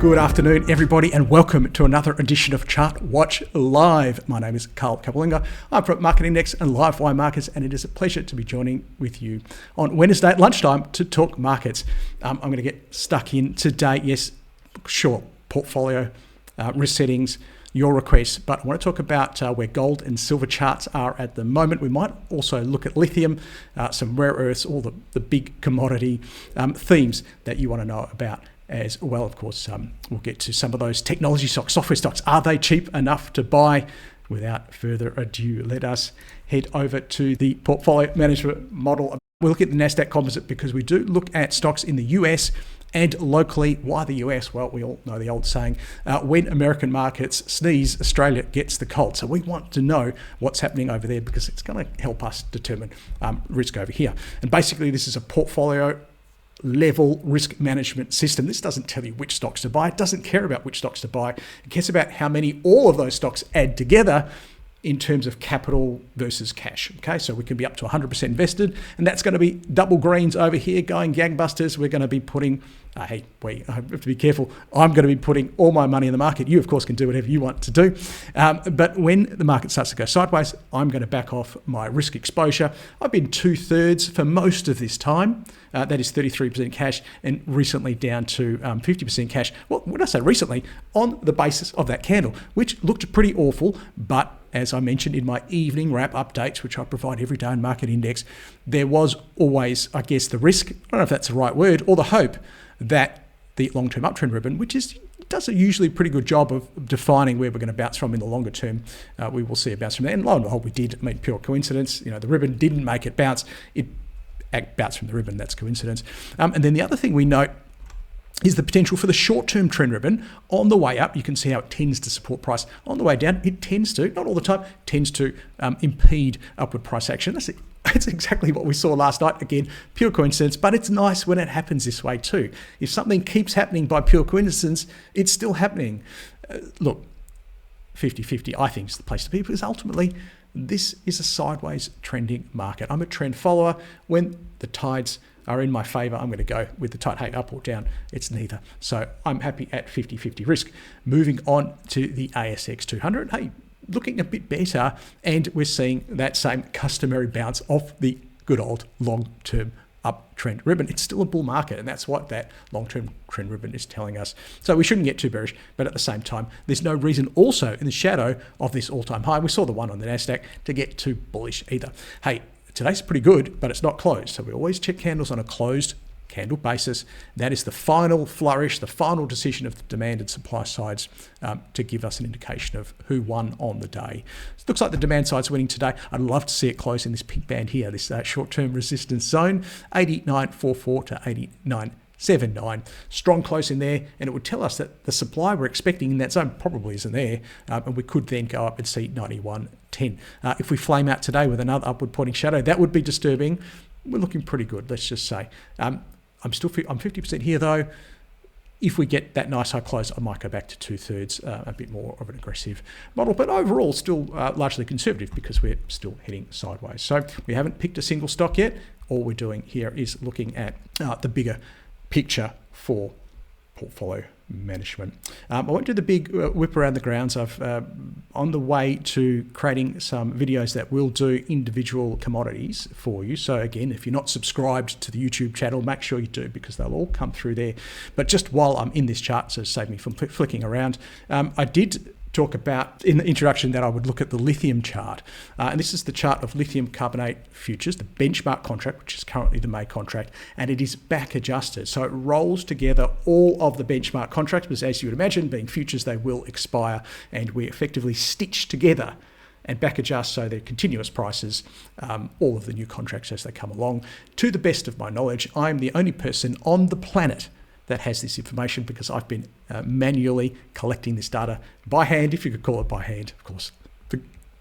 Good afternoon, everybody, and welcome to another edition of ChartWatch Live. My name is Capolingua. I'm from Market Index and Livewire Markets, and it is a pleasure to be joining with you on Wednesday at lunchtime to talk markets. I'm going to get stuck in today. Yes, sure, portfolio, risk settings, your requests, but I want to talk about where gold and silver charts are at the moment. We might also look at lithium, some rare earths, all the big commodity themes that you want to know about as well. Of course, we'll get to some of those technology stocks, software stocks. Are they cheap enough to buy? Without further ado, let us head over to the portfolio management model. We'll look at the Nasdaq Composite because we do look at stocks in the US and locally. Why the US? Well, we all know the old saying, when American markets sneeze, Australia gets the cold. So we want to know what's happening over there because it's going to help us determine risk over here. And basically, this is a portfolio level risk management system. This doesn't tell you which stocks to buy. It doesn't care about which stocks to buy. It cares about how many all of those stocks add together in terms of capital versus cash. Okay, so we can be up to 100% invested, and that's going to be double greens over here going gangbusters. We're going to be putting, I have to be careful. I'm going to be putting all my money in the market. You, of course, can do whatever you want to do. But when the market starts to go sideways, I'm going to back off my risk exposure. I've been 2/3 for most of this time. That is 33% cash, and recently down to 50% cash. Well, when I say recently, on the basis of that candle, which looked pretty awful, but as I mentioned in my evening wrap updates, which I provide every day on Market Index, there was always, I guess, the risk, I don't know if that's the right word, or the hope that the long-term uptrend ribbon, which does a usually pretty good job of defining where we're going to bounce from in the longer term. We will see a bounce from there. And lo and behold, we did. I mean, pure coincidence. The ribbon didn't make it bounce. It bounced from the ribbon. That's coincidence. And then the other thing we note is the potential for the short-term trend ribbon. On the way up, you can see how it tends to support price. On the way down, it tends to, not all the time, tends to impede upward price action. That's exactly what we saw last night. Again, pure coincidence, but it's nice when it happens this way too. If something keeps happening by pure coincidence, it's still happening. Look, 50-50, I think, is the place to be because ultimately, this is a sideways trending market. I'm a trend follower. When the tides are in my favor, I'm going to go with the tide. Hey, up or down, it's neither. So I'm happy at 50-50 risk. Moving on to the ASX 200. Hey, looking a bit better, and we're seeing that same customary bounce off the good old long-term uptrend ribbon. It's still a bull market, and that's what that long-term trend ribbon is telling us. So we shouldn't get too bearish, but at the same time, there's no reason also in the shadow of this all-time high, we saw the one on the Nasdaq, to get too bullish either. Hey, today's pretty good, but it's not closed. So we always check candles on a closed candle basis. That is the final flourish, the final decision of the demand and supply sides to give us an indication of who won on the day. It looks like the demand side's winning today. I'd love to see it close in this pink band here, this short-term resistance zone, 89.44 to 89.79. Strong close in there, and it would tell us that the supply we're expecting in that zone probably isn't there, and we could then go up and see 91.10. If we flame out today with another upward pointing shadow, that would be disturbing. We're looking pretty good, let's just say. I'm 50% here though. If we get that nice high close, I might go back to 2/3, a bit more of an aggressive model, but overall still largely conservative because we're still heading sideways. So we haven't picked a single stock yet. All we're doing here is looking at the bigger picture for portfolio management. I won't do the big whip around the grounds. I've on the way to creating some videos that will do individual commodities for you. So again, if you're not subscribed to the YouTube channel, make sure you do because they'll all come through there. But just while I'm in this chart, so save me from flicking around, I did talk about in the introduction that I would look at the lithium chart. And this is the chart of lithium carbonate futures, the benchmark contract, which is currently the May contract, and it is back adjusted. So it rolls together all of the benchmark contracts, because as you would imagine, being futures, they will expire, and we effectively stitch together and back adjust so they're continuous prices, all of the new contracts as they come along. To the best of my knowledge, I'm the only person on the planet that has this information because I've been manually collecting this data by hand, if you could call it by hand. Of course,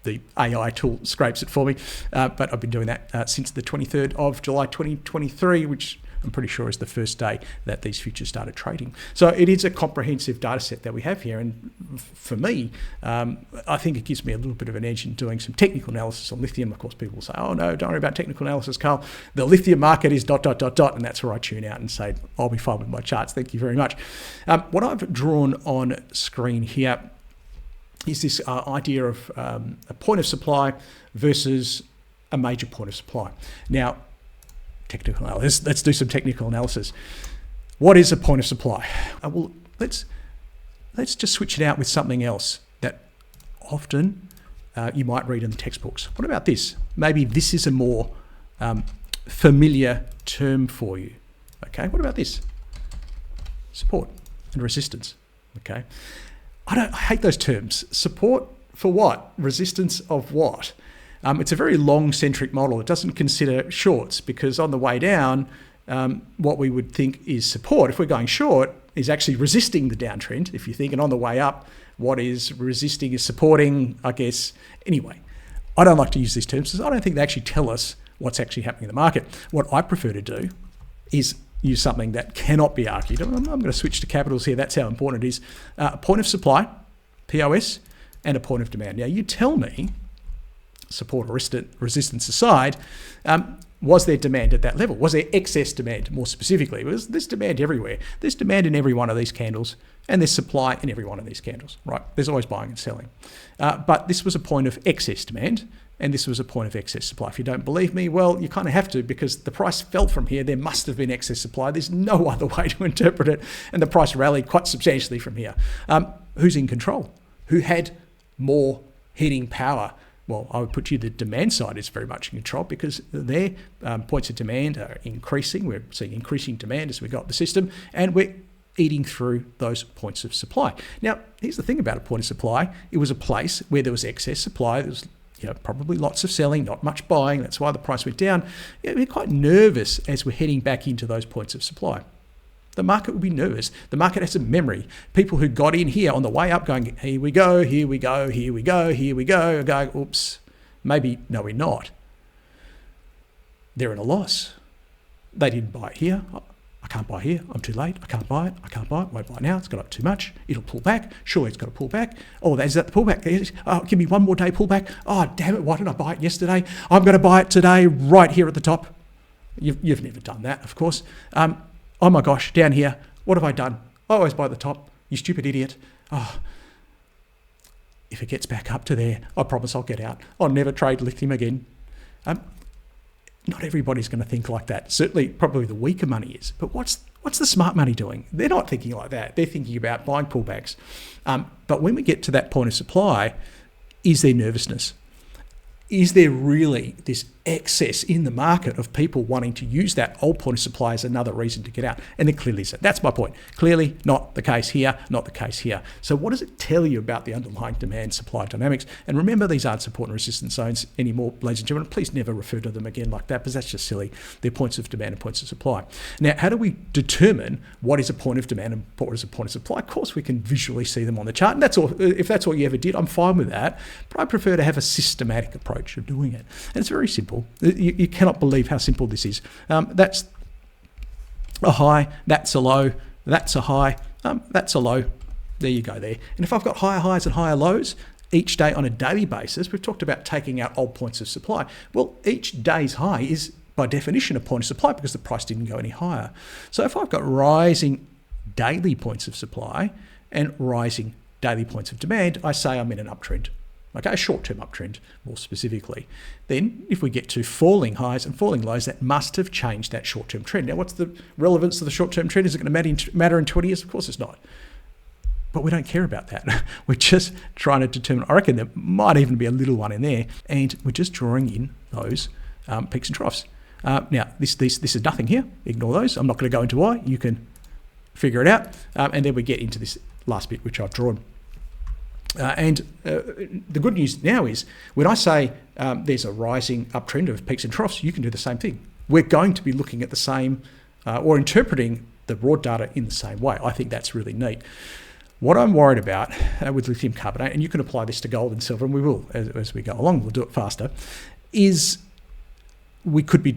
the AI tool scrapes it for me, but I've been doing that since the 23rd of July 2023, which I'm pretty sure is the first day that these futures started trading. So it is a comprehensive data set that we have here. And for me, I think it gives me a little bit of an edge in doing some technical analysis on lithium. Of course, people will say, oh no, don't worry about technical analysis, Carl. The lithium market is ... And that's where I tune out and say, I'll be fine with my charts. Thank you very much. What I've drawn on screen here is this idea of a point of supply versus a major point of supply. Now, technical analysis. Let's do some technical analysis. What is a point of supply? Well, let's just switch it out with something else that often you might read in the textbooks. What about this? Maybe this is a more familiar term for you. Okay, what about this? Support and resistance. Okay, I hate those terms. Support for what? Resistance of what? It's a very long-centric model. It doesn't consider shorts, because on the way down, what we would think is support, if we're going short, is actually resisting the downtrend. If you think, and on the way up, what is resisting is supporting, I guess. Anyway, I don't like to use these terms because I don't think they actually tell us what's actually happening in the market. What I prefer to do is use something that cannot be argued. I'm going to switch to capitals here. That's how important it is. A point of supply, POS, and a point of demand. Now, you tell me, support or resistance aside, was there demand at that level? Was there excess demand, more specifically? Was there's demand everywhere? There's demand in every one of these candles, and there's supply in every one of these candles, right? There's always buying and selling. But this was a point of excess demand, and this was a point of excess supply. If you don't believe me, well, you kind of have to, because the price fell from here. There must have been excess supply. There's no other way to interpret it. And the price rallied quite substantially from here. Who's in control? Who had more heating power? Well, I would put you the demand side is very much in control, because their points of demand are increasing. We're seeing increasing demand as we go up the system, and we're eating through those points of supply. Now, here's the thing about a point of supply. It was a place where there was excess supply. There was probably lots of selling, not much buying. That's why the price went down. We're quite nervous as we're heading back into those points of supply. The market will be nervous. The market has a memory. People who got in here on the way up going, here we go, here we go, here we go, here we go, going, oops, maybe, no, we're not. They're in a loss. They didn't buy it here. I can't buy here. I'm too late. I can't buy it. I can't buy it. Won't buy it now. It's got up too much. It'll pull back. Sure, it's got to pull back. Oh, is that the pullback? Oh, give me one more day pullback. Oh, damn it. Why didn't I buy it yesterday? I'm going to buy it today right here at the top. You've never done that, of course. Oh my gosh, down here. What have I done? I always buy at the top. You stupid idiot. Oh, if it gets back up to there, I promise I'll get out. I'll never trade lithium again. Not everybody's going to think like that. Certainly, probably the weaker money is. But what's the smart money doing? They're not thinking like that. They're thinking about buying pullbacks. But when we get to that point of supply, is there nervousness? Is there really this excess in the market of people wanting to use that old point of supply as another reason to get out? And there clearly isn't. That's my point. Clearly not the case here, not the case here. So what does it tell you about the underlying demand-supply dynamics? And remember, these aren't support and resistance zones anymore, ladies and gentlemen. Please never refer to them again like that, because that's just silly. They're points of demand and points of supply. Now, how do we determine what is a point of demand and what is a point of supply? Of course, we can visually see them on the chart. And that's all. If that's all you ever did, I'm fine with that. But I prefer to have a systematic approach of doing it. And it's very simple. You cannot believe how simple this is. That's a high, that's a low, that's a high, that's a low. There you go there. And if I've got higher highs and higher lows each day on a daily basis, we've talked about taking out old points of supply. Well, each day's high is by definition a point of supply, because the price didn't go any higher. So if I've got rising daily points of supply and rising daily points of demand, I say I'm in an uptrend. Okay, a short-term uptrend, more specifically. Then, if we get to falling highs and falling lows, that must have changed that short-term trend. Now, what's the relevance of the short-term trend? Is it going to matter in 20 years? Of course it's not. But we don't care about that. We're just trying to determine, I reckon there might even be a little one in there, and we're just drawing in those peaks and troughs. Now, this is nothing here. Ignore those. I'm not going to go into why. You can figure it out. And then we get into this last bit, which I've drawn. And the good news now is, when I say there's a rising uptrend of peaks and troughs, you can do the same thing. We're going to be looking at the same, or interpreting the raw data in the same way. I think that's really neat. What I'm worried about with lithium carbonate, and you can apply this to gold and silver, and we will as we go along, we'll do it faster, is we could be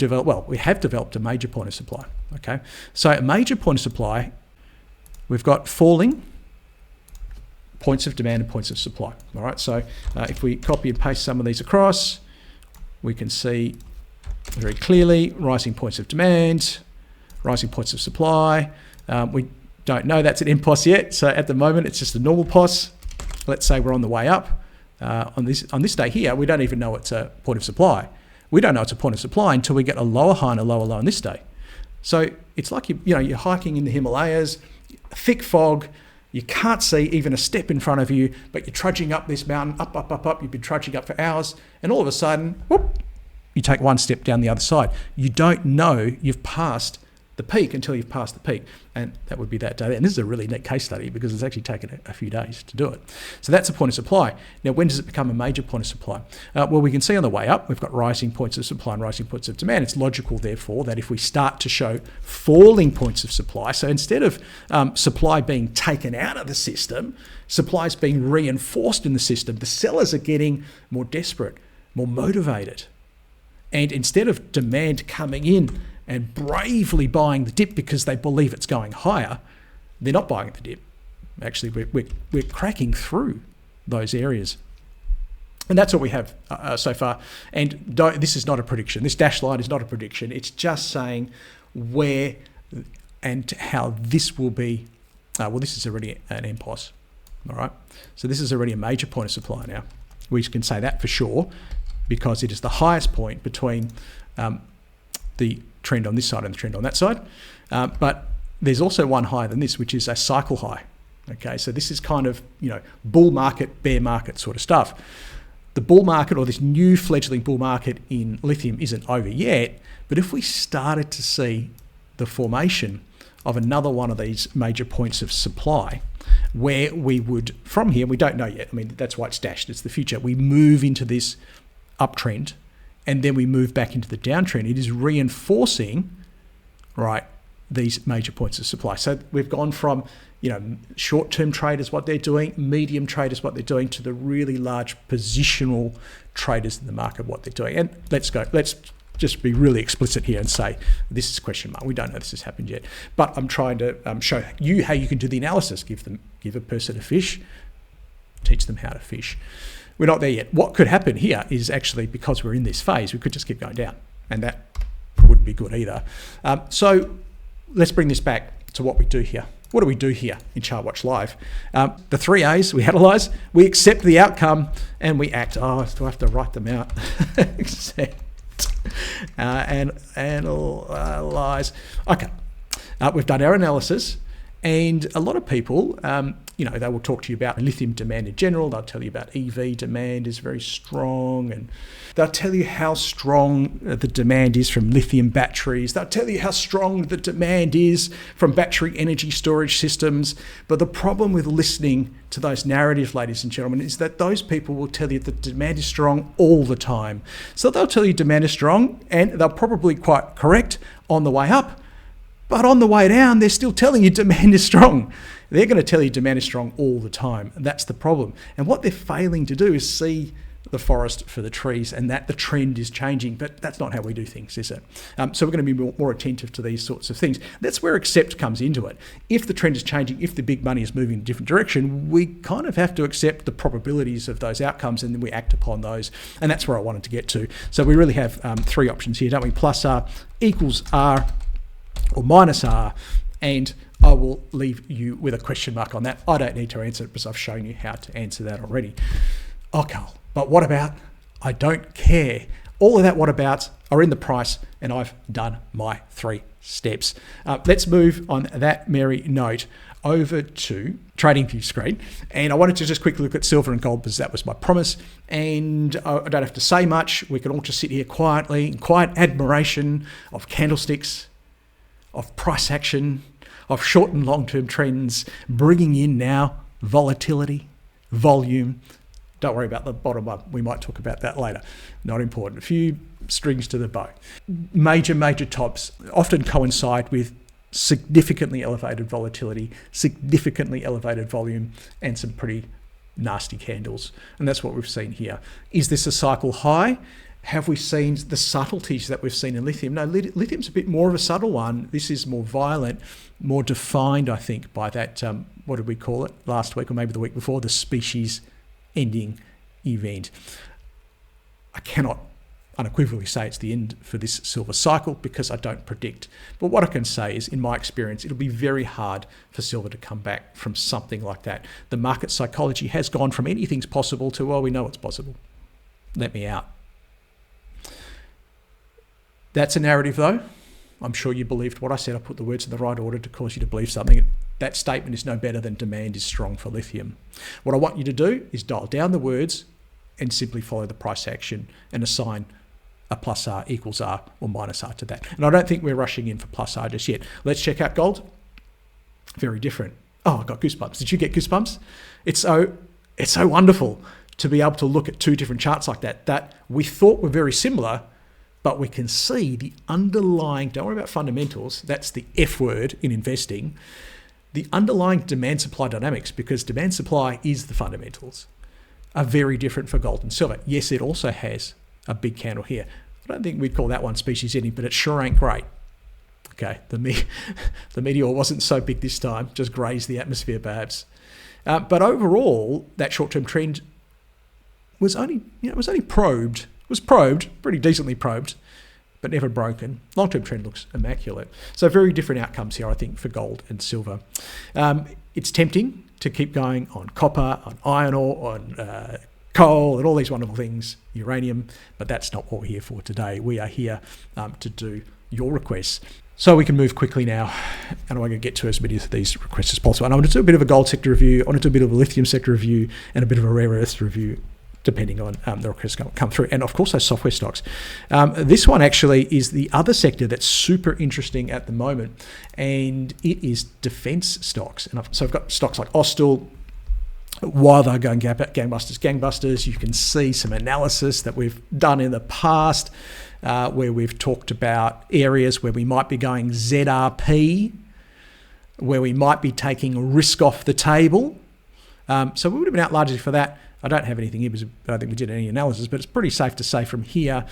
we have developed a major point of supply. Okay, so a major point of supply, we've got falling points of demand and points of supply. All right, so if we copy and paste some of these across, we can see very clearly rising points of demand, rising points of supply. We don't know that's an MPOS yet, so at the moment it's just a normal POS. Let's say we're on the way up. On this day here, we don't even know it's a point of supply. We don't know it's a point of supply until we get a lower high and a lower low on this day. So it's like you're hiking in the Himalayas, thick fog, you can't see even a step in front of you, but you're trudging up this mountain, up. You've been trudging up for hours, and all of a sudden, whoop, you take one step down the other side. You don't know you've passed the peak until you've passed the peak, and that would be that day. And this is a really neat case study because it's actually taken a few days to do it. So that's a point of supply. Now, when does it become a major point of supply? Well, we can see on the way up, we've got rising points of supply and rising points of demand. It's logical, therefore, that if we start to show falling points of supply, so instead of supply being taken out of the system, supply is being reinforced in the system, the sellers are getting more desperate, more motivated. And instead of demand coming in and bravely buying the dip because they believe it's going higher, they're not buying the dip. Actually, we're cracking through those areas. And that's what we have so far. And this is not a prediction. This dashed line is not a prediction. It's just saying where and how this will be. This is already an MPOS. All right. So this is already a major point of supply now. We can say that for sure because it is the highest point between the trend on this side and the trend on that side. But there's also one higher than this, which is a cycle high. Okay, so this is kind of, bull market, bear market sort of stuff. The bull market, or this new fledgling bull market in lithium, isn't over yet, but if we started to see the formation of another one of these major points of supply, where we would, from here, we don't know yet, I mean, that's why it's dashed, it's the future, we move into this uptrend, and then we move back into the downtrend, it is reinforcing, right, these major points of supply. So we've gone from, short-term traders, what they're doing, medium traders, what they're doing, to the really large positional traders in the market, what they're doing. And let's just be really explicit here and say, this is question mark. We don't know this has happened yet. But I'm trying to show you how you can do the analysis. Give a person a fish, teach them how to fish. We're not there yet. What could happen here is actually, because we're in this phase, we could just keep going down, and that wouldn't be good either. So let's bring this back to what we do here. What do we do here in ChartWatch Live? The 3 A's we analyse, we accept the outcome, and we act. Oh, do I have to write them out? Accept and analyse. Okay, we've done our analysis, and a lot of people, they will talk to you about lithium demand in general. They'll tell you about EV demand is very strong, and they'll tell you how strong the demand is from lithium batteries. They'll tell you how strong the demand is from battery energy storage systems. But the problem with listening to those narratives, ladies and gentlemen, is that those people will tell you that demand is strong all the time. So they'll tell you demand is strong, and they're probably quite correct on the way up. But on the way down, they're still telling you demand is strong. They're going to tell you demand is strong all the time. And that's the problem. And what they're failing to do is see the forest for the trees, and that the trend is changing. But that's not how we do things, is it? So we're going to be more attentive to these sorts of things. That's where accept comes into it. If the trend is changing, if the big money is moving in a different direction, we kind of have to accept the probabilities of those outcomes, and then we act upon those. And that's where I wanted to get to. So we really have 3 options here, don't we? Plus R equals R, or minus R, and I will leave you with a question mark on that. I don't need to answer it because I've shown you how to answer that already. Oh, Carl, but what about? I don't care. All of that what abouts are in the price, and I've done my 3 steps. Let's move on that merry note over to trading view screen. And I wanted to just quickly look at silver and gold because that was my promise. And I don't have to say much. We can all just sit here quietly in quiet admiration of candlesticks, of price action, of short and long-term trends, bringing in now volatility, volume. Don't worry about the bottom one. We might talk about that later. Not important. A few strings to the bow. Major tops often coincide with significantly elevated volatility, significantly elevated volume, and some pretty nasty candles. And that's what we've seen here. Is this a cycle high? have we seen the subtleties that we've seen in lithium? No, lithium's a bit more of a subtle one. This is more violent, more defined, I think, by that, what did we call it last week or maybe the week before, the species ending event. I cannot unequivocally say it's the end for this silver cycle because I don't predict. But what I can say is, in my experience, it'll be very hard for silver to come back from something like that. The market psychology has gone from anything's possible to, well, we know it's possible. Let me out. That's a narrative, though. I'm sure you believed what I said. I put the words in the right order to cause you to believe something. That statement is no better than demand is strong for lithium. What I want you to do is dial down the words and simply follow the price action and assign a plus R equals R or minus R to that. And I don't think we're rushing in for plus R just yet. Let's check out gold. Very different. Oh, I got goosebumps. Did you get goosebumps? It's so wonderful to be able to look at two different charts like that we thought were very similar, but we can see the underlying, don't worry about fundamentals, that's the F word in investing, the underlying demand-supply dynamics, because demand-supply is the fundamentals, are very different for gold and silver. Yes, it also has a big candle here. I don't think we'd call that one species ending, but it sure ain't great. Okay, the meteor wasn't so big this time, just grazed the atmosphere perhaps. But overall, that short-term trend was only probed. Was probed, pretty decently probed, but never broken. Long-term trend looks immaculate. So very different outcomes here, I think, for gold and silver. It's tempting to keep going on copper, on iron ore, on coal, and all these wonderful things, uranium, but that's not what we're here for today. We are here to do your requests. So we can move quickly now, and I'm going to get to as many of these requests as possible. And I'm going to do a bit of a gold sector review, I'm going to do a bit of a lithium sector review, and a bit of a rare earths review, depending on the requests come through. And of course, those software stocks. This one actually is the other sector that's super interesting at the moment, and it is defence stocks. And so I've got stocks like Austal. While they're going gangbusters, you can see some analysis that we've done in the past where we've talked about areas where we might be going ZRP, where we might be taking risk off the table. So we would have been out largely for that. I don't have anything here because I don't think we did any analysis, but it's pretty safe to say from here,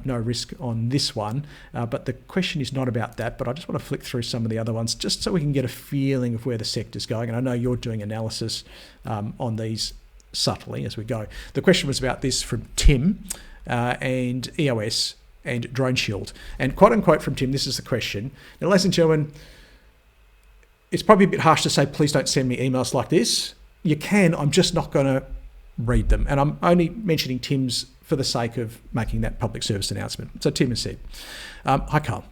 no risk on this one. But the question is not about that, but I just want to flick through some of the other ones just so we can get a feeling of where the sector's going. And I know you're doing analysis on these subtly as we go. The question was about this from Tim and EOS and Droneshield. And quote unquote from Tim, this is the question. Now, ladies and gentlemen, it's probably a bit harsh to say, please don't send me emails like this. You can, I'm just not going to read them. And I'm only mentioning Tim's for the sake of making that public service announcement. So Tim has said, hi Carl,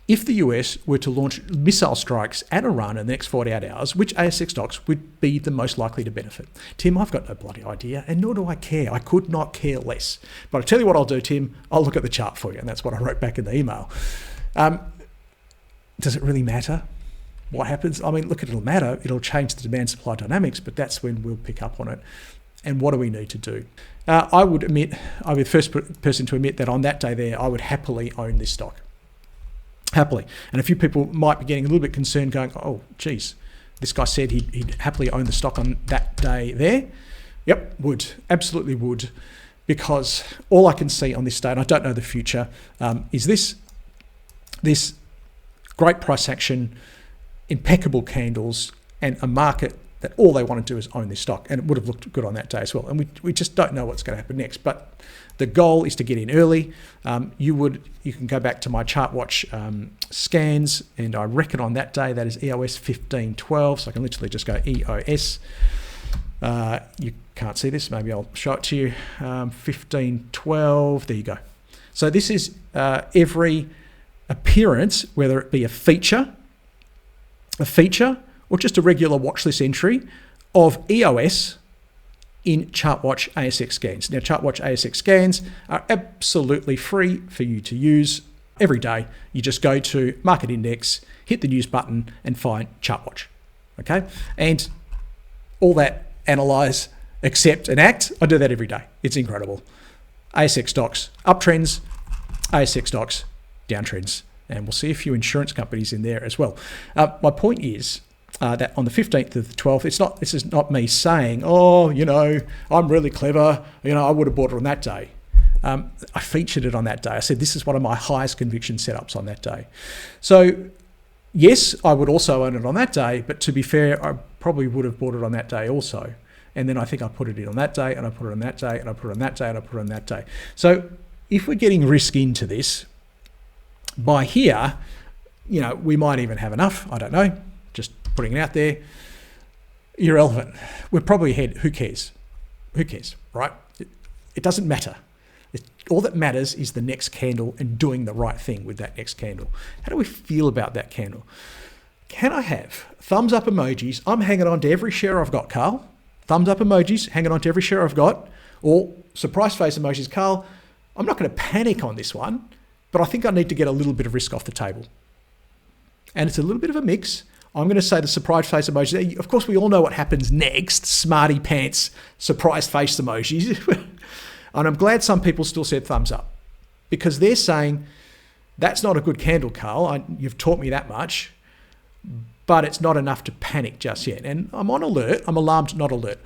if the US were to launch missile strikes at Iran in the next 48 hours, which ASX stocks would be the most likely to benefit? Tim, I've got no bloody idea, and nor do I care. I could not care less. But I'll tell you what I'll do, Tim, I'll look at the chart for you, and that's what I wrote back in the email. Does it really matter what happens? I mean, look, it'll matter. It'll change the demand-supply dynamics, but that's when we'll pick up on it. And what do we need to do? I would admit, I'll be the first person to admit that on that day there, I would happily own this stock. Happily. And a few people might be getting a little bit concerned going, oh, geez, this guy said he'd happily own the stock on that day there. Yep, would. Absolutely would. Because all I can see on this day, and I don't know the future, is this great price action, impeccable candles, and a market that all they want to do is own this stock, and it would have looked good on that day as well. And we just don't know what's going to happen next. But the goal is to get in early. You can go back to my ChartWatch scans, and I reckon on that day that is EOS 1512. So I can literally just go EOS. You can't see this. Maybe I'll show it to you. 1512. There you go. So this is every appearance, whether it be a feature, or just a regular watch list entry of EOS in ChartWatch ASX scans. Now, ChartWatch ASX scans are absolutely free for you to use every day. You just go to Market Index, hit the news button, and find ChartWatch. Okay? And all that analyze, accept, and act, I do that every day. It's incredible. ASX stocks, uptrends, ASX stocks, downtrends. And we'll see a few insurance companies in there as well. My point is, that on the 15th of the 12th, this is not me saying, oh, I'm really clever, I would have bought it on that day. I featured it on that day. I said, this is one of my highest conviction setups on that day. So yes, I would also own it on that day, but to be fair, I probably would have bought it on that day also. And then I think I put it in on that day, and I put it on that day, and I put it on that day, and I put it on that day. So if we're getting risk into this, by here, we might even have enough. I don't know. Just putting it out there. Irrelevant. We're probably ahead. Who cares? Who cares, right? It doesn't matter. All that matters is the next candle and doing the right thing with that next candle. How do we feel about that candle? Can I have thumbs up emojis? I'm hanging on to every share I've got, Carl. Thumbs up emojis, hanging on to every share I've got. Or surprise face emojis. Carl, I'm not going to panic on this one, but I think I need to get a little bit of risk off the table. And it's a little bit of a mix. I'm going to say the surprise face emoji. Of course, we all know what happens next. Smarty pants, surprise face emojis. And I'm glad some people still said thumbs up, because they're saying, that's not a good candle, Carl. You've taught me that much, but it's not enough to panic just yet. And I'm on alert. I'm alarmed, not alert.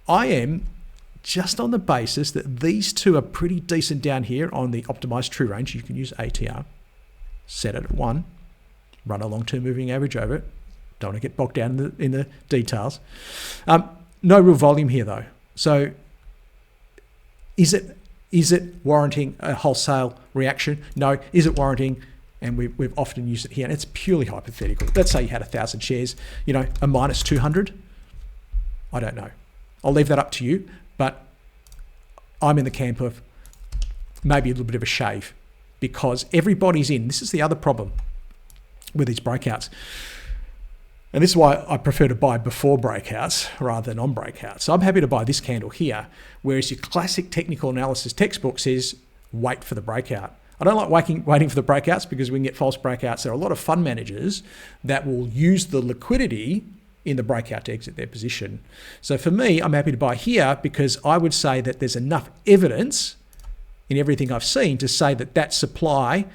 I am just on the basis that these two are pretty decent down here on the optimized true range. You can use ATR. Set it at 1. Run a long-term moving average over it. Don't want to get bogged down in the details. No real volume here, though. So is it warranting a wholesale reaction? No. Is it warranting, and we've often used it here, and it's purely hypothetical. Let's say you had 1,000 shares, a minus 200. I don't know. I'll leave that up to you, but I'm in the camp of maybe a little bit of a shave, because everybody's in. This is the other problem with these breakouts. And this is why I prefer to buy before breakouts rather than on breakouts. So I'm happy to buy this candle here, whereas your classic technical analysis textbook says wait for the breakout. I don't like waiting for the breakouts, because we can get false breakouts. There are a lot of fund managers that will use the liquidity in the breakout to exit their position. So for me, I'm happy to buy here, because I would say that there's enough evidence in everything I've seen to say that supply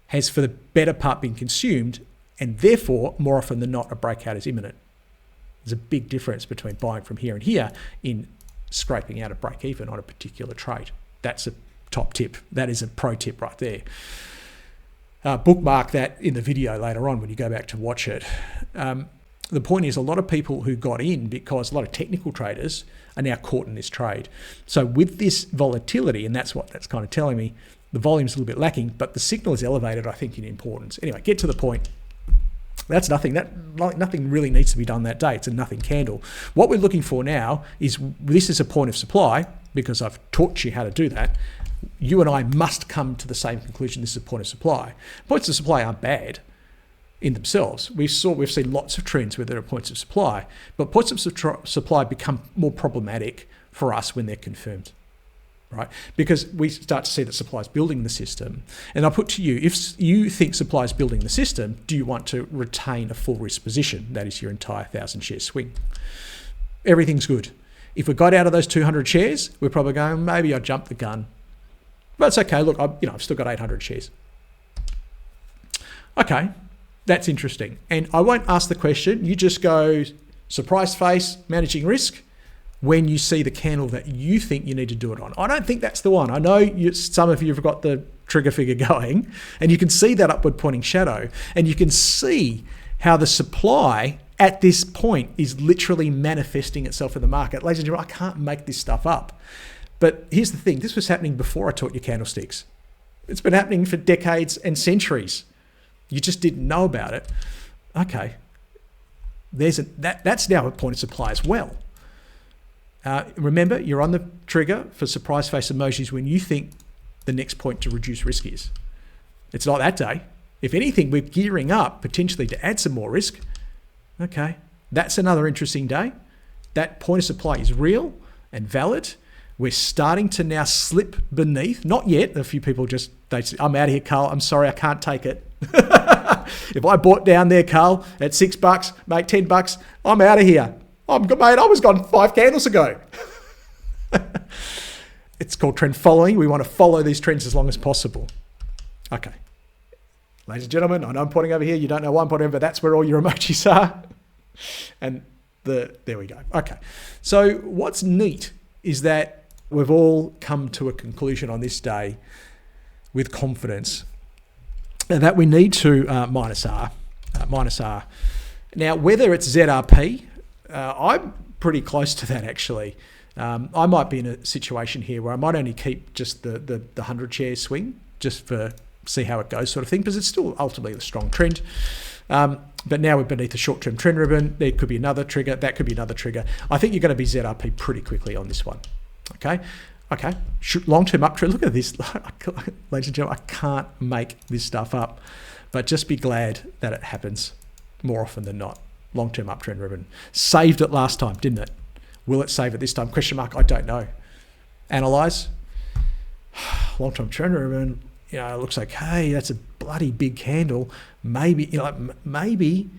has for the better part been consumed, and therefore, more often than not, a breakout is imminent. There's a big difference between buying from here and here in scraping out a break even on a particular trade. That's a top tip. That is a pro tip right there. Bookmark that in the video later on when you go back to watch it. The point is, a lot of people who got in, because a lot of technical traders are now caught in this trade. So with this volatility, and that's what that's kind of telling me, the volume's a little bit lacking, but the signal is elevated, I think, in importance. Anyway, get to the point. That's nothing. Nothing really needs to be done that day. It's a nothing candle. What we're looking for now is, this is a point of supply, because I've taught you how to do that. You and I must come to the same conclusion. This is a point of supply. Points of supply aren't bad in themselves. We've seen lots of trends where there are points of supply, but points of supply become more problematic for us when they're confirmed, right? Because we start to see that supply is building the system. And I'll put to you, if you think supply is building the system, do you want to retain a full risk position? That is your entire 1,000 share swing. Everything's good. If we got out of those 200 shares, we're probably going, maybe I jumped the gun. But it's okay. Look, I've still got 800 shares. Okay, that's interesting. And I won't ask the question. You just go surprise face, managing risk, when you see the candle that you think you need to do it on. I don't think that's the one. I know some of you have got the trigger figure going, and you can see that upward pointing shadow, and you can see how the supply at this point is literally manifesting itself in the market. Ladies and gentlemen, I can't make this stuff up. But here's the thing. This was happening before I taught you candlesticks. It's been happening for decades and centuries. You just didn't know about it. Okay. That's now a point of supply as well. Remember, you're on the trigger for surprise face emojis when you think the next point to reduce risk is. It's not that day. If anything, we're gearing up potentially to add some more risk. Okay, that's another interesting day. That point of supply is real and valid. We're starting to now slip beneath. Not yet. A few people they say, I'm out of here, Carl. I'm sorry, I can't take it. If I bought down there, Carl, at $6, make $10, I'm out of here. Mate, I was gone 5 candles ago. It's called trend following. We want to follow these trends as long as possible. Okay. Ladies and gentlemen, I know I'm pointing over here. You don't know why I'm pointing over, but that's where all your emojis are. And there we go. Okay. So what's neat is that We've all come to a conclusion on this day with confidence that we need to minus R. Now, whether it's ZRP, I'm pretty close to that actually. I might be in a situation here where I might only keep just the 100 share swing just for see how it goes sort of thing, because it's still ultimately a strong trend. But now we're beneath the short-term trend ribbon. There could be another trigger. That could be another trigger. I think you're going to be ZRP pretty quickly on this one. Okay. Long-term uptrend. Look at this, ladies and gentlemen. I can't make this stuff up, but just be glad that it happens more often than not. Long-term uptrend ribbon. Saved it last time, didn't it? Will it save it this time? Question mark. I don't know. Analyze. Long-term trend ribbon. It looks okay. That's a bloody big candle. Maybe, maybe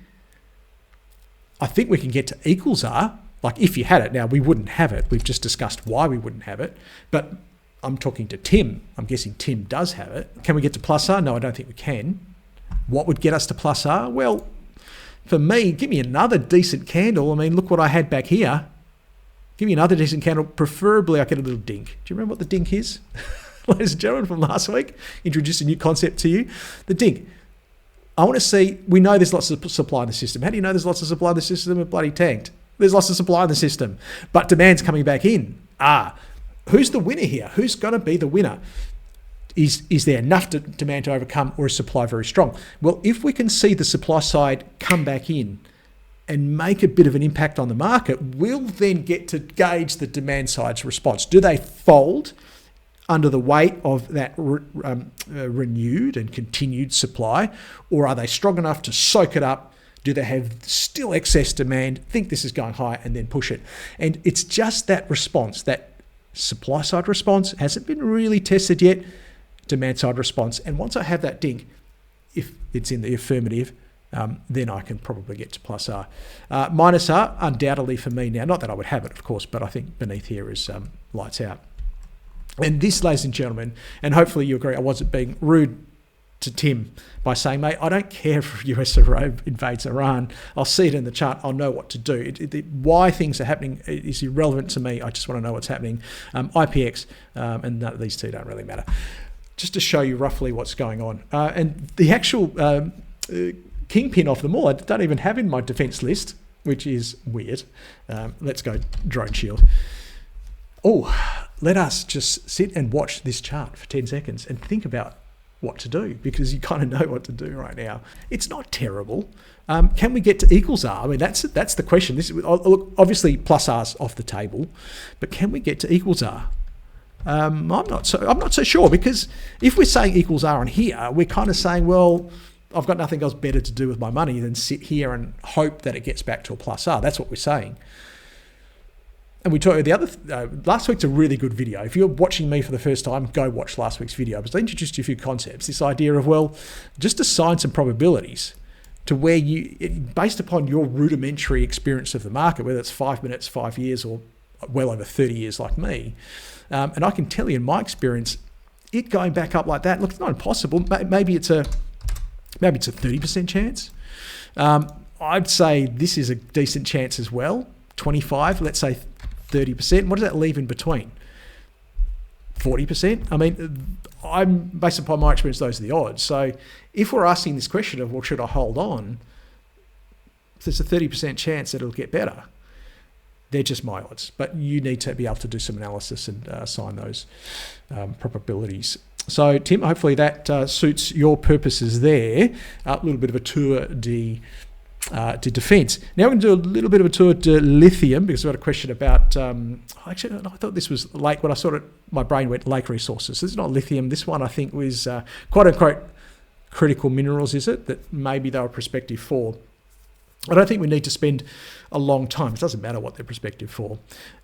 I think we can get to equals R. Like if you had it. Now, we wouldn't have it. We've just discussed why we wouldn't have it. But I'm talking to Tim. I'm guessing Tim does have it. Can we get to plus R? No, I don't think we can. What would get us to plus R? Well, for me, give me another decent candle. I mean, look what I had back here. Give me another decent candle. Preferably, I get a little dink. Do you remember what the dink is? Ladies and gentlemen, from last week, introduced a new concept to you. The dink. I want to see, we know there's lots of supply in the system. How do you know there's lots of supply in the system? It bloody tanked. There's lots of supply in the system, but demand's coming back in. Who's the winner here? Who's going to be the winner? Is there enough demand to overcome, or is supply very strong? Well, if we can see the supply side come back in and make a bit of an impact on the market, we'll then get to gauge the demand side's response. Do they fold under the weight of that renewed and continued supply, or are they strong enough to soak it up? Do they have still excess demand, think this is going high, and then push it? And it's just that response, that supply side response hasn't been really tested yet, demand side response. And once I have that dink, if it's in the affirmative, then I can probably get to plus R. Minus R, undoubtedly for me now, not that I would have it, of course, but I think beneath here is lights out. And this, ladies and gentlemen, and hopefully you agree, I wasn't being rude to Tim by saying, mate, I don't care if USRO invades Iran. I'll see it in the chart. I'll know what to do. Why things are happening is irrelevant to me. I just want to know what's happening. IPX, and none of these two don't really matter. Just to show you roughly what's going on. And the actual kingpin of them all, I don't even have in my defense list, which is weird. Let's go Droneshield. Let us just sit and watch this chart for 10 seconds and think about what to do, because you kind of know what to do right now. It's not terrible. Can we get to equals R? I mean, that's the question. Look, obviously plus R's off the table, but can we get to equals R? I'm not so sure, because if we're saying equals R on here, we're kind of saying, well, I've got nothing else better to do with my money than sit here and hope that it gets back to a plus R. That's what we're saying. And we talked last week's a really good video. If you're watching me for the first time, go watch last week's video, because I introduced you a few concepts. This idea of, well, just assign some probabilities to where based upon your rudimentary experience of the market, whether it's 5 minutes, 5 years, or well over 30 years like me. And I can tell you in my experience, it going back up like that, look, it's not impossible. Maybe it's a 30% chance. I'd say this is a decent chance as well. 25, let's say 30%. What does that leave in between? 40%? I mean, based upon my experience, those are the odds. So if we're asking this question of, well, should I hold on? There's a 30% chance that it'll get better. They're just my odds. But you need to be able to do some analysis and assign those probabilities. So, Tim, hopefully that suits your purposes there. A little bit of a tour de defense. Now we're going to do a little bit of a tour to lithium, because we've got a question about, actually, I thought this was Lake, when I saw it, my brain went Lake Resources. This is not lithium. This one I think was quote unquote critical minerals, is it? That maybe they were prospective for. I don't think we need to spend a long time. It doesn't matter what they're prospective for.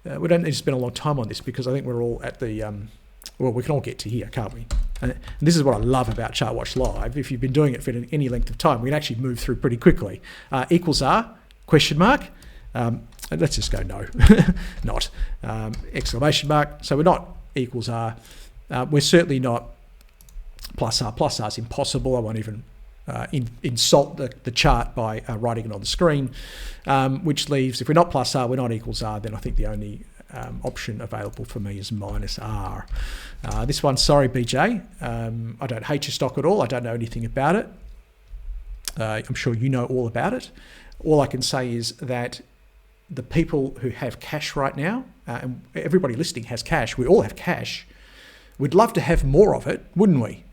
We don't need to spend a long time on this, because I think we're all at the, well, we can all get to here, can't we? And this is what I love about ChartWatch Live. If you've been doing it for any length of time, we can actually move through pretty quickly. Equals R, question mark. Let's just go no, not. Exclamation mark. So we're not equals R. We're certainly not plus R. Plus R is impossible. I won't even insult the chart by writing it on the screen, which leaves, if we're not plus R, we're not equals R, then I think the only option available for me is -R. This one, sorry, BJ. I don't hate your stock at all. I don't know anything about it. I'm sure you know all about it. All I can say is that the people who have cash right now, and everybody listening has cash, we all have cash, we'd love to have more of it, wouldn't we?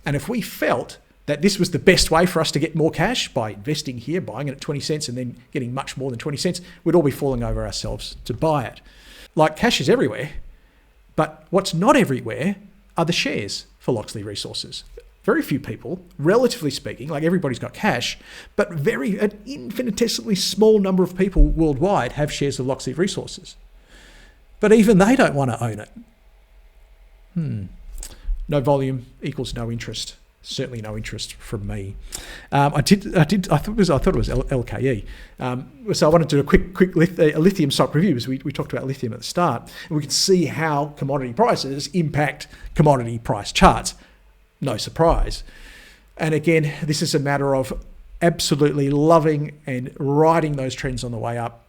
And if we felt that this was the best way for us to get more cash by investing here, buying it at 20 cents and then getting much more than 20 cents, we'd all be falling over ourselves to buy it. Like, cash is everywhere, but what's not everywhere are the shares for Locksley Resources. Very few people, relatively speaking, like everybody's got cash, but an infinitesimally small number of people worldwide have shares of Locksley Resources. But even they don't want to own it. No volume equals no interest. Certainly no interest from me. I thought it was LKE. So I wanted to do a quick lithium stock review, because we talked about lithium at the start, and we can see how commodity prices impact commodity price charts. No surprise. And again, this is a matter of absolutely loving and riding those trends on the way up,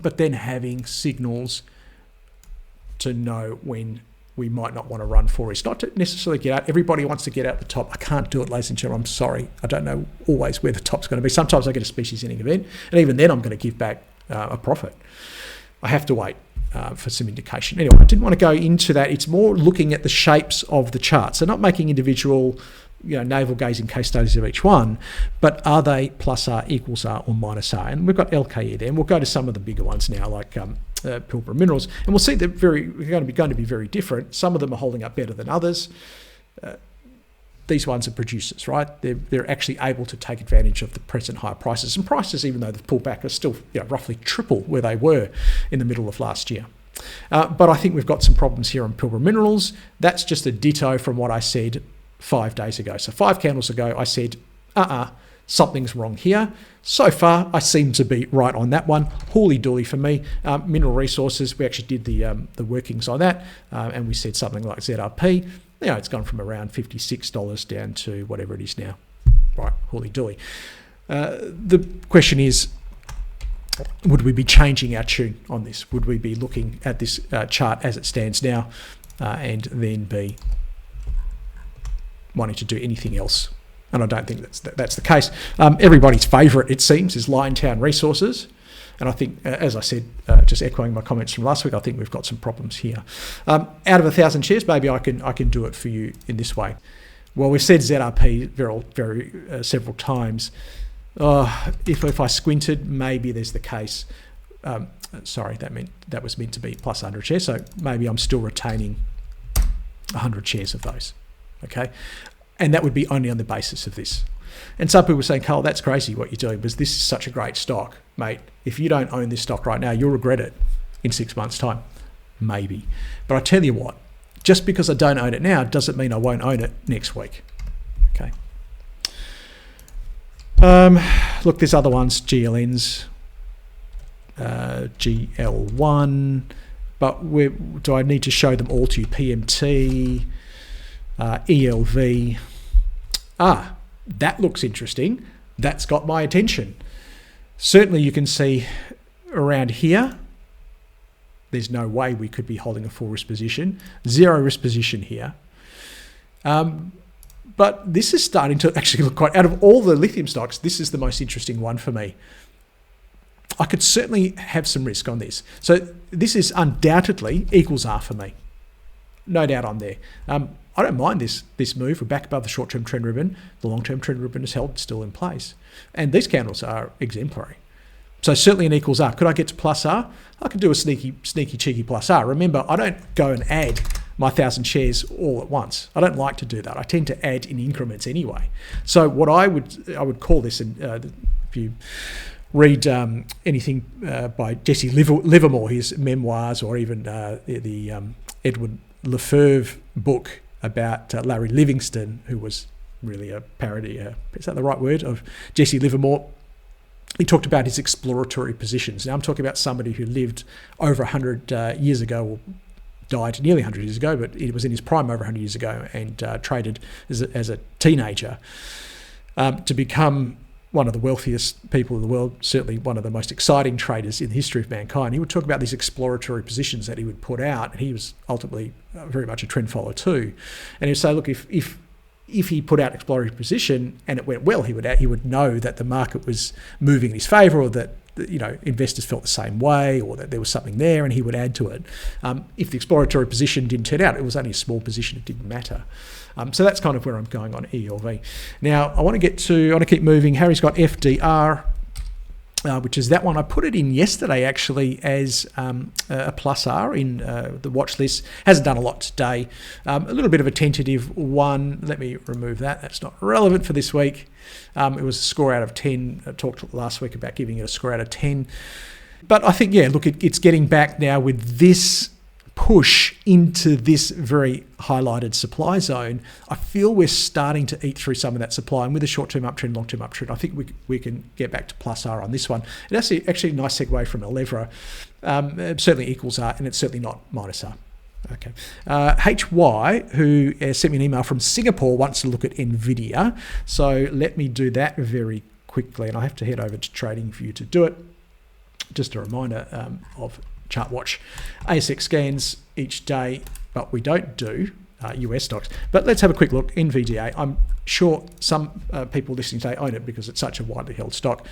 but then having signals to know when we might not want to run for risk. Not to necessarily get out. Everybody wants to get out the top. I can't do it, ladies and gentlemen. I'm sorry. I don't know always where the top's going to be. Sometimes I get a species ending event, and even then I'm going to give back a profit. I have to wait for some indication. Anyway, I didn't want to go into that. It's more looking at the shapes of the charts. So not making individual navel-gazing case studies of each one, but are they plus R, equals R, or minus R? And we've got LKE there, and we'll go to some of the bigger ones now, like Pilbara Minerals, and we'll see they're going to be very different. Some of them are holding up better than others. These ones are producers, right? They're actually able to take advantage of the present higher prices, and prices, even though they've pulled back, are still roughly triple where they were in the middle of last year. But I think we've got some problems here on Pilbara Minerals. That's just a ditto from what I said 5 days ago. So 5 candles ago, I said, something's wrong here. So far, I seem to be right on that one. Hooly dooly for me. Mineral Resources, we actually did the workings on that, and we said something like ZRP. It's gone from around $56 down to whatever it is now. Right, hooly dooly. The question is, would we be changing our tune on this? Would we be looking at this chart as it stands now and then be wanting to do anything else? And I don't think that's the case. Everybody's favourite, it seems, is Liontown Resources. And I think, as I said, just echoing my comments from last week, I think we've got some problems here. Out of 1,000 shares, maybe I can do it for you in this way. Well, we've said ZRP very several times. If I squinted, maybe there's the case. Sorry, that was meant to be plus 100 shares. So maybe I'm still retaining 100 shares of those. Okay. And that would be only on the basis of this. And some people were saying, Carl, that's crazy what you're doing, because this is such a great stock. Mate, if you don't own this stock right now, you'll regret it in 6 months' time. Maybe. But I tell you what, just because I don't own it now doesn't mean I won't own it next week. Okay. Look, there's other ones, GLNs, GL1, but do I need to show them all to you? PMT, ELV. That looks interesting. That's got my attention. Certainly you can see around here, there's no way we could be holding a full risk position. Zero risk position here. But this is starting to actually look quite, out of all the lithium stocks, this is the most interesting one for me. I could certainly have some risk on this. So this is undoubtedly equals R for me. No doubt I'm there. I don't mind this move. We're back above the short-term trend ribbon. The long-term trend ribbon is held still in place. And these candles are exemplary. So certainly an equals R. Could I get to plus R? I could do a sneaky, cheeky plus R. Remember, I don't go and add my 1,000 shares all at once. I don't like to do that. I tend to add in increments anyway. So what I would call this, and if you read anything by Jesse Livermore, his memoirs, or even the Edward Lefebvre book about Larry Livingston, who was really a parody, is that the right word, of Jesse Livermore. He talked about his exploratory positions. Now I'm talking about somebody who lived over 100 years ago, or died nearly 100 years ago, but he was in his prime over 100 years ago, and traded as a teenager to become one of the wealthiest people in the world, certainly one of the most exciting traders in the history of mankind. He would talk about these exploratory positions that he would put out, and he was ultimately very much a trend follower too. And he would say, look, if he put out an exploratory position and it went well, he would know that the market was moving in his favour, or that investors felt the same way, or that there was something there, and he would add to it. If the exploratory position didn't turn out, it was only a small position, it didn't matter. So that's kind of where I'm going on ELV. Now, I want to keep moving. Harry's got FDR, which is that one. I put it in yesterday actually as a plus R in the watch list. Hasn't done a lot today. A little bit of a tentative one. Let me remove that. That's not relevant for this week. It was a score out of 10. I talked last week about giving it a score out of 10. But I think, look, it's getting back now with this push into this very highlighted supply zone. I feel we're starting to eat through some of that supply, and with a short-term uptrend, long-term uptrend, I think we can get back to plus R on this one. And that's actually a nice segue from Elevra. Certainly equals R, and it's certainly not minus R. Okay. HY, who sent me an email from Singapore, wants to look at NVIDIA. So let me do that very quickly, and I have to head over to TradingView to do it. Just a reminder of ChartWatch ASX scans each day, but we don't do US stocks. But let's have a quick look. NVDA, I'm sure some people listening today own it because it's such a widely held stock.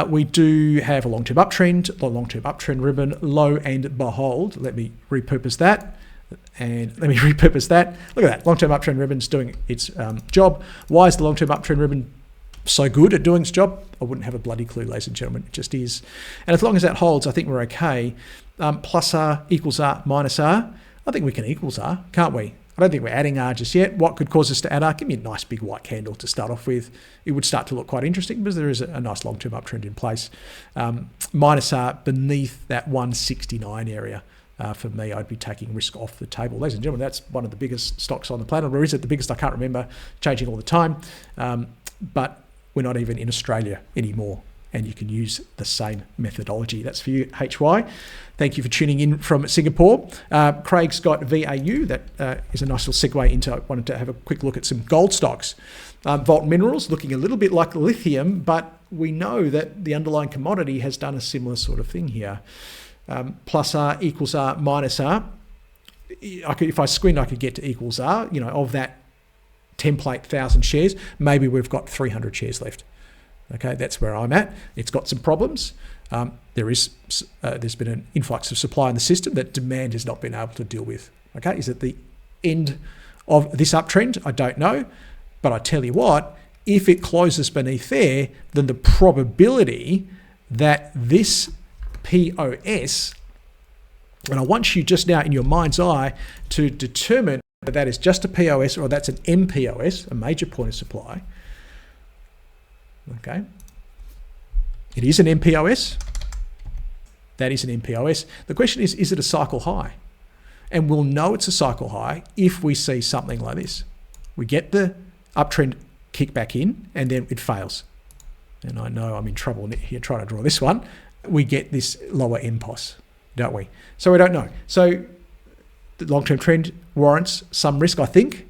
We do have a long-term uptrend, the long-term uptrend ribbon, lo and behold. Let me repurpose that. And let me repurpose that. Look at that, long-term uptrend ribbon's doing its job. Why is the long-term uptrend ribbon so good at doing its job? I wouldn't have a bloody clue, ladies and gentlemen. It just is. And as long as that holds, I think we're okay. Plus R, equals R, minus R. I think we can equals R, can't we? I don't think we're adding R just yet. What could cause us to add R? Give me a nice big white candle to start off with. It would start to look quite interesting because there is a nice long-term uptrend in place. Minus R beneath that 169 area. For me, I'd be taking risk off the table. Ladies and gentlemen, that's one of the biggest stocks on the planet. Or is it the biggest? I can't remember. Changing all the time. But we're not even in Australia anymore, and you can use the same methodology. That's for you, HY. Thank you for tuning in from Singapore. Craig's got VAU. That is a nice little segue into, I wanted to have a quick look at some gold stocks. Vault Minerals looking a little bit like lithium, but we know that the underlying commodity has done a similar sort of thing here. Plus R, equals R, minus R. If I squint, I could get to equals R. Of that template 1,000 shares, maybe we've got 300 shares left. Okay, that's where I'm at. It's got some problems. There's been an influx of supply in the system that demand has not been able to deal with. Okay, is it the end of this uptrend? I don't know, but I tell you what, if it closes beneath there, then the probability that this POS, and I want you just now in your mind's eye to determine whether that is just a POS or that's an MPOS, a major point of supply. Okay. It is an MPOS. That is an MPOS. The question is it a cycle high? And we'll know it's a cycle high if we see something like this. We get the uptrend kick back in and then it fails. And I know I'm in trouble here trying to draw this one. We get this lower MPOS, don't we? So we don't know. So the long-term trend warrants some risk, I think,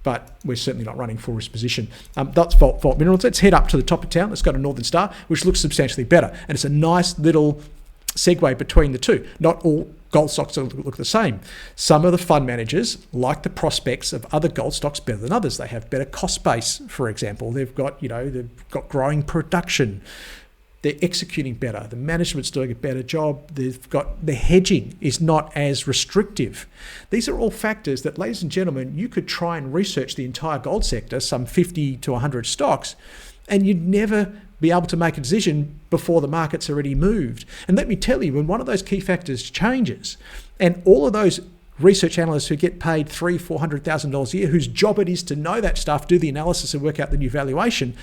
but we're certainly not running full risk position. That's Vault Minerals. Let's head up to the top of town. Let's go to Northern Star, which looks substantially better. And it's a nice little segue between the two. Not all gold stocks look the same. Some of the fund managers like the prospects of other gold stocks better than others. They have better cost base, for example. They've got growing production. They're executing better. The management's doing a better job. The hedging is not as restrictive. These are all factors that, ladies and gentlemen, you could try and research the entire gold sector, some 50 to 100 stocks, and you'd never be able to make a decision before the market's already moved. And let me tell you, when one of those key factors changes, and all of those research analysts who get paid $300,000-$400,000 a year, whose job it is to know that stuff, do the analysis and work out the new valuation,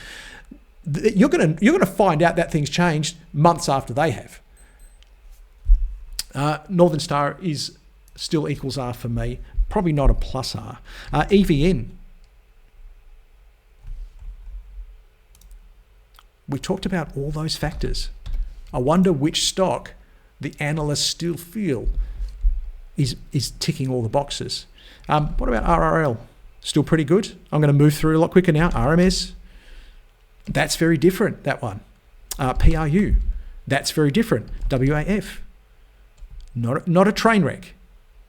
you're going to find out that things changed months after they have. Northern Star is still equals R for me, probably not a plus R. EVN. We talked about all those factors. I wonder which stock the analysts still feel is ticking all the boxes. What about RRL? Still pretty good. I'm going to move through a lot quicker now. RMS. That's very different, that one. PRU, that's very different. WAF, not a train wreck,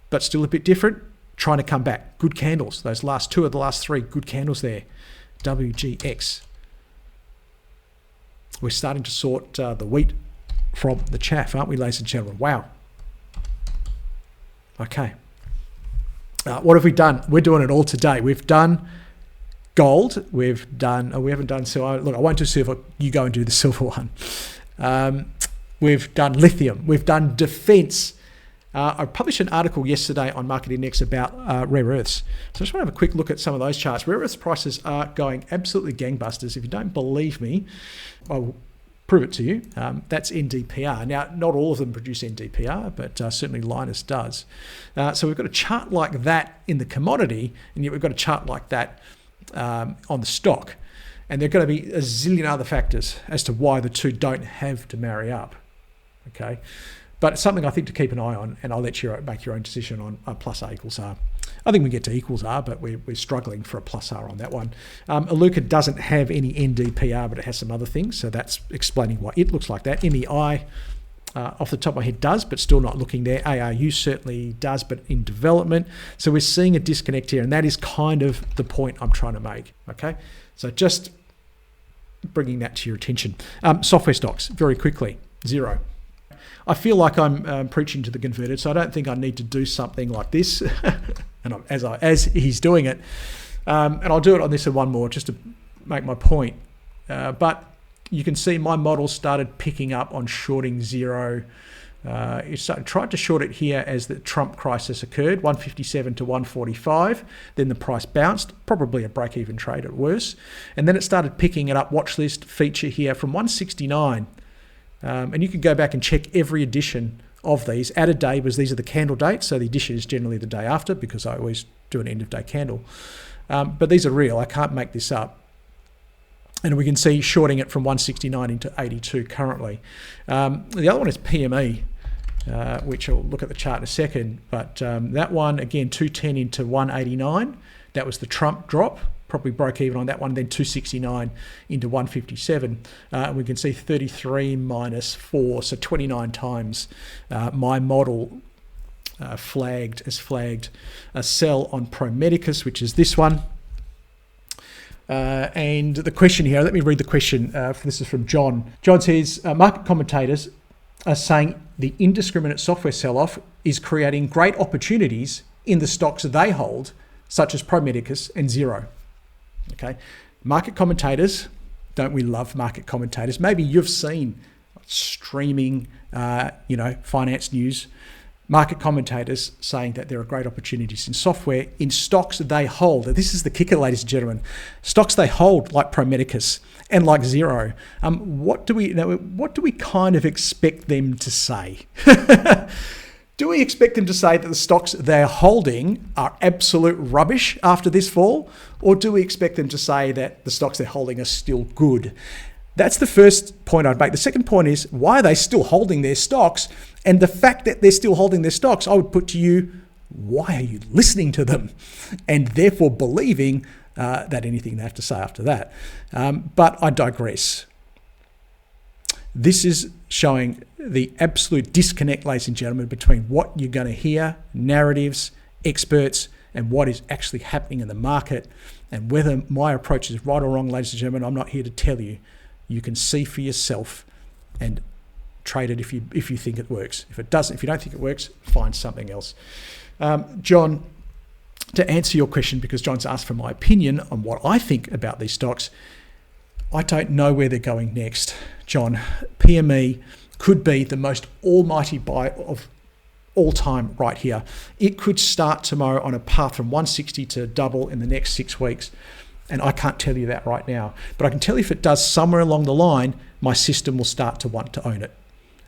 but still a bit different. Trying to come back. Good candles. Those last two of the last three, good candles there. WGX. We're starting to sort the wheat from the chaff, aren't we, ladies and gentlemen? Wow. Okay. What have we done? We're doing it all today. We've done gold. We've done, we haven't done silver. Look, I won't do silver. You go and do the silver one. We've done lithium. We've done defense. I published an article yesterday on Market Index about rare earths. So I just want to have a quick look at some of those charts. Rare earths prices are going absolutely gangbusters. If you don't believe me, I will prove it to you. That's NdPr. Now, not all of them produce NdPr, but certainly Lynas does. So we've got a chart like that in the commodity, and yet we've got a chart like that on the stock. And there are going to be a zillion other factors as to why the two don't have to marry up. Okay. But it's something I think to keep an eye on, and I'll let you make your own decision on plus R equals R. I think we get to equals R, but we're struggling for a plus R on that one. Iluka doesn't have any NdPr, but it has some other things, so that's explaining why it looks like that. MEI, off the top of my head, does, but still not looking there. ARU certainly does, but in development. So we're seeing a disconnect here, and that is kind of the point I'm trying to make, okay? So just bringing that to your attention. Software stocks, very quickly, Xero. I feel like I'm preaching to the converted, so I don't think I need to do something like this, and as he's doing it, and I'll do it on this and one more just to make my point. But you can see my model started picking up on shorting Xero. It tried to short it here as the Trump crisis occurred, 157 to 145. Then the price bounced, probably a break-even trade at worst, and then it started picking it up. Watch list feature here from 169. And you can go back and check every edition of these. Add a day, because these are the candle dates, so the edition is generally the day after, because I always do an end-of-day candle. But these are real. I can't make this up. And we can see shorting it from 169 into 82 currently. The other one is PME, which I'll look at the chart in a second. But that one, again, 210 into 189. That was the Trump drop. Probably broke even on that one, then 269 into 157. We can see 33 minus 4, so 29 times my model flagged a sell on Promedicus, which is this one. And the question here, let me read the question. This is from John. John says, market commentators are saying the indiscriminate software sell-off is creating great opportunities in the stocks they hold, such as Promedicus and Xero. Okay, market commentators, don't we love market commentators? Maybe you've seen streaming, finance news, market commentators saying that there are great opportunities in software in stocks they hold. This is the kicker, ladies and gentlemen. Stocks they hold, like Promedicus and like Xero. What do we kind of expect them to say? Do we expect them to say that the stocks they're holding are absolute rubbish after this fall? Or do we expect them to say that the stocks they're holding are still good? That's the first point I'd make. The second point is, why are they still holding their stocks? And the fact that they're still holding their stocks, I would put to you, why are you listening to them? And therefore believing that anything they have to say after that. But I digress. This is showing the absolute disconnect, ladies and gentlemen, between what you're going to hear, narratives, experts, and what is actually happening in the market. And whether my approach is right or wrong, ladies and gentlemen, I'm not here to tell you. You can see for yourself and trade it if you think it works. If it doesn't, if you don't think it works, find something else. John, to answer your question, because John's asked for my opinion on what I think about these stocks, I don't know where they're going next, John. PME could be the most almighty buy of all time right here. It could start tomorrow on a path from 160 to double in the next 6 weeks. And I can't tell you that right now. But I can tell you if it does somewhere along the line, my system will start to want to own it.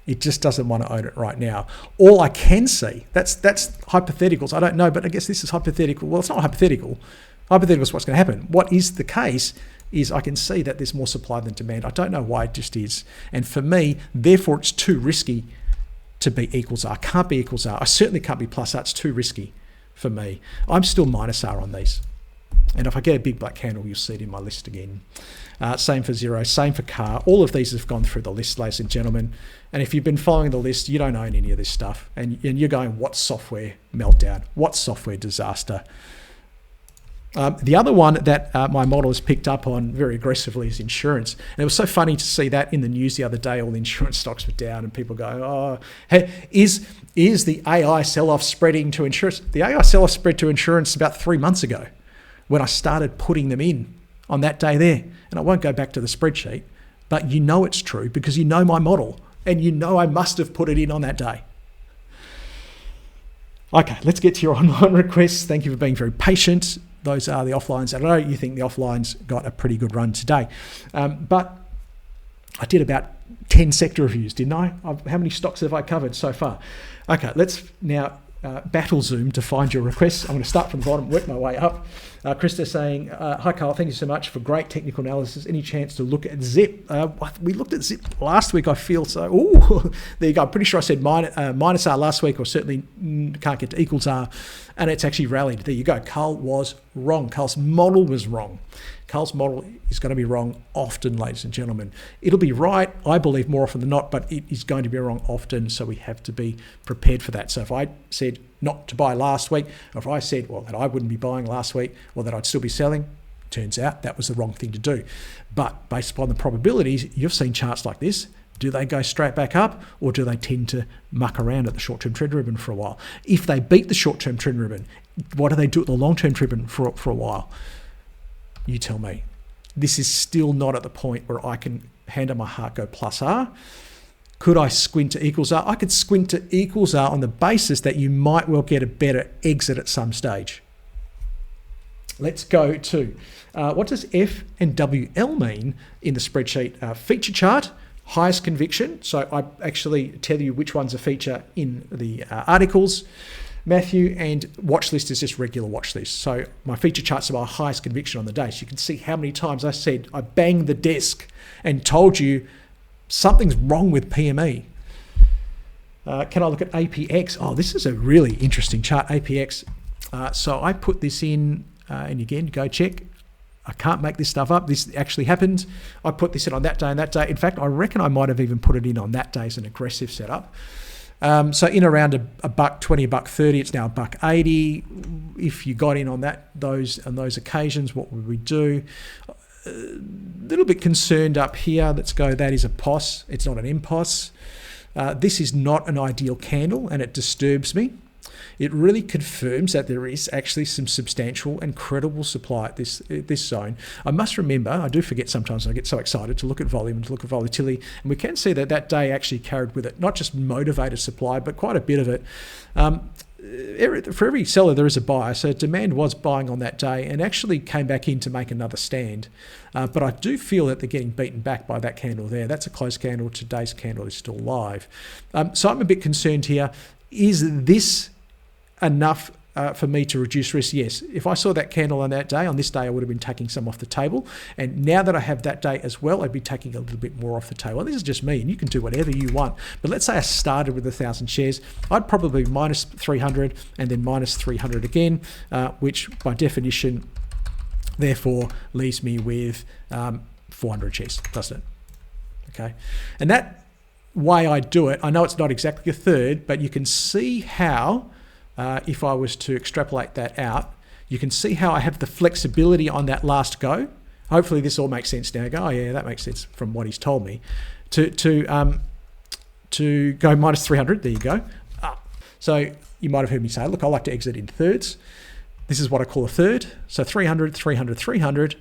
It just doesn't want to own it right now. All I can see, that's hypotheticals. I don't know, but I guess this is hypothetical. Well, it's not hypothetical. Hypothetical is what's going to happen. What is the case is I can see that there's more supply than demand. I don't know why, it just is. And for me, therefore, it's too risky to be equals R. Can't be equals R. I certainly can't be plus R. It's too risky for me. I'm still minus R on these. And if I get a big black candle, you'll see it in my list again. Same for Xero, same for car. All of these have gone through the list, ladies and gentlemen. And if you've been following the list, you don't own any of this stuff. And you're going, what software meltdown? What software disaster? The other one that my model has picked up on very aggressively is insurance. And it was so funny to see that in the news the other day. All the insurance stocks were down and people going, oh, hey, is the AI sell-off spreading to insurance? The AI sell-off spread to insurance about 3 months ago when I started putting them in on that day there. And I won't go back to the spreadsheet, but you know it's true because you know my model and you know I must have put it in on that day. Okay, let's get to your online requests. Thank you for being very patient. Those are the offlines. I know you think the offlines got a pretty good run today, but I did about 10 sector reviews, didn't I? How many stocks have I covered so far? Okay, let's now battle Zoom to find your requests. I'm going to start from the bottom, work my way up. Krista saying, hi Carl, thank you so much for great technical analysis. Any chance to look at Zip? We looked at Zip last week, I feel so. Oh, there you go. I'm pretty sure I said minus R last week, or certainly can't get to equals R, and it's actually rallied. There you go. Carl was wrong. Carl's model was wrong. Carl's model is going to be wrong often, ladies and gentlemen. It'll be right, I believe, more often than not, but it is going to be wrong often, so we have to be prepared for that. So if I said not to buy last week, or if I said, well, that I wouldn't be buying last week, or that I'd still be selling, turns out that was the wrong thing to do. But based upon the probabilities, you've seen charts like this. Do they go straight back up, or do they tend to muck around at the short-term trend ribbon for a while? If they beat the short-term trend ribbon, what do they do at the long-term trend ribbon for a while? You tell me. This is still not at the point where I can, hand on my heart, go plus R. Could I squint to equals R? I could squint to equals R on the basis that you might well get a better exit at some stage. Let's go to what does F and WL mean in the spreadsheet? Feature chart, highest conviction. So I actually tell you which one's a feature in the articles, Matthew, and watch list is just regular watch list. So my feature charts are my highest conviction on the day. So you can see how many times I said, I banged the desk and told you something's wrong with PME. Can I look at APX? Oh, this is a really interesting chart, APX. So I put this in, and again, go check. I can't make this stuff up. This actually happened. I put this in on that day and that day. In fact, I reckon I might have even put it in on that day as an aggressive setup. So in around a $1.20, $1.30, it's now $1.80. If you got in on those occasions, what would we do? A little bit concerned up here. Let's go. That is a POS. It's not an MPOS. This is not an ideal candle, and it disturbs me. It really confirms that there is actually some substantial and credible supply at this zone. I must remember, I do forget sometimes, I get so excited to look at volume and to look at volatility, and we can see that that day actually carried with it not just motivated supply, but quite a bit of it. For every seller, there is a buyer. So demand was buying on that day and actually came back in to make another stand. But I do feel that they're getting beaten back by that candle there. That's a closed candle. Today's candle is still live. So I'm a bit concerned here. Is this enough for me to reduce risk? Yes. If I saw that candle on that day, on this day, I would have been taking some off the table. And now that I have that day as well, I'd be taking a little bit more off the table. And this is just me, and you can do whatever you want. But let's say I started with 1,000 shares. I'd probably be minus 300 and then minus 300 again, which by definition, therefore, leaves me with 400 shares, doesn't it? Okay. And that way I do it, I know it's not exactly a third, but you can see how if I was to extrapolate that out, you can see how I have the flexibility on that last go. Hopefully this all makes sense now. I go, oh yeah, that makes sense from what he's told me. To go minus 300, there you go. So you might have heard me say, look, I like to exit in thirds. This is what I call a third. So 300, 300, 300.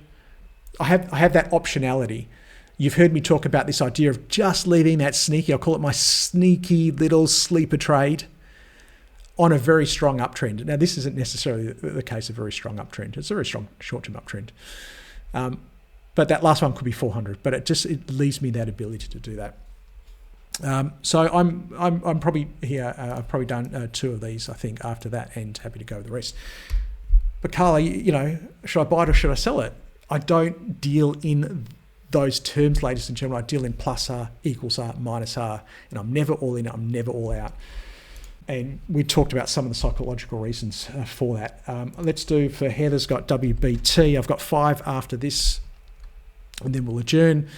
I have that optionality. You've heard me talk about this idea of just leaving that sneaky, I'll call it my sneaky little sleeper trade on a very strong uptrend. Now, this isn't necessarily the case of a very strong uptrend. It's a very strong short-term uptrend. But that last one could be 400, but it leaves me that ability to do that. So I'm probably here. I've probably done 2 of these, I think, after that, and happy to go with the rest. But Carla, should I buy it or should I sell it? I don't deal in those terms, ladies and gentlemen. I deal in plus R, equals R, minus R, and I'm never all in, I'm never all out. And we talked about some of the psychological reasons for that. Let's do, for Heather's got WBT. I've got 5 after this, and then we'll adjourn.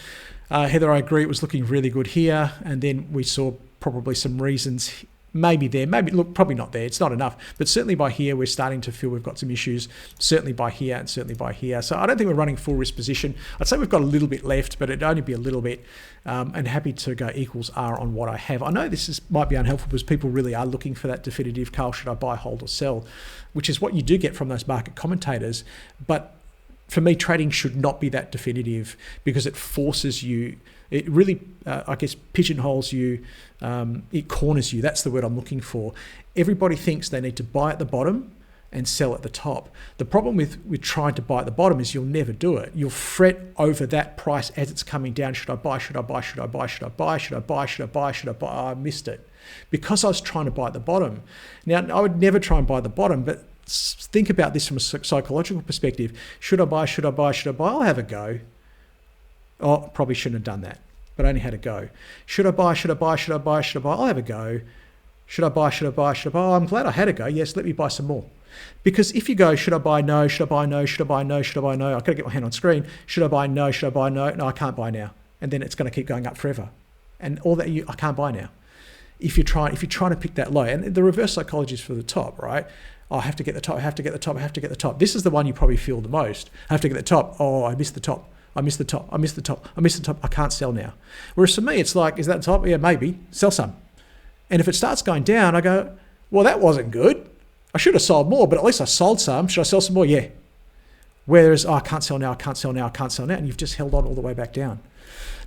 Heather, I agree, it was looking really good here. And then we saw probably some reasons, maybe there, maybe, look, probably not there. It's not enough. But certainly by here, we're starting to feel we've got some issues, certainly by here and certainly by here. So I don't think we're running full risk position. I'd say we've got a little bit left, but it'd only be a little bit. And happy to go equals R on what I have. I know this might be unhelpful because people really are looking for that definitive, Carl, should I buy, hold or sell, which is what you do get from those market commentators. But for me, trading should not be that definitive because it forces you, it really, I guess, pigeonholes you, it corners you. That's the word I'm looking for. Everybody thinks they need to buy at the bottom and sell at the top. The problem with trying to buy at the bottom is you'll never do it. You'll fret over that price as it's coming down. Should I buy? Should I buy? Should I buy? Should I buy? Should I buy? Should I buy? Should I buy? Oh, I missed it because I was trying to buy at the bottom. Now, I would never try and buy at the bottom, but think about this from a psychological perspective. Should I buy? Should I buy? Should I buy? I'll have a go. Oh, probably shouldn't have done that, but I only had a go. Should I buy? Should I buy? Should I buy? Should I buy? I'll have a go. Should I buy? Should I buy? Should I buy? Oh, I'm glad I had a go. Yes, let me buy some more. Because if you go, should I buy? No. Should I buy? No. Should I buy? No. Should I buy? No. I've got to get my hand on screen. Should I buy? No. Should I buy? No. No, I can't buy now. And then it's going to keep going up forever. And all that I can't buy now. If you're trying to pick that low, and the reverse psychology is for the top, right? Oh, I have to get the top. I have to get the top. I have to get the top. This is the one you probably feel the most. I have to get the top. Oh, I missed the top. I missed the top. I missed the top. I missed the top. I can't sell now. Whereas for me, it's like, is that the top? Yeah, maybe. Sell some. And if it starts going down, I go, well, that wasn't good. I should have sold more, but at least I sold some. Should I sell some more? Yeah. Whereas, oh, I can't sell now, I can't sell now, I can't sell now. And you've just held on all the way back down.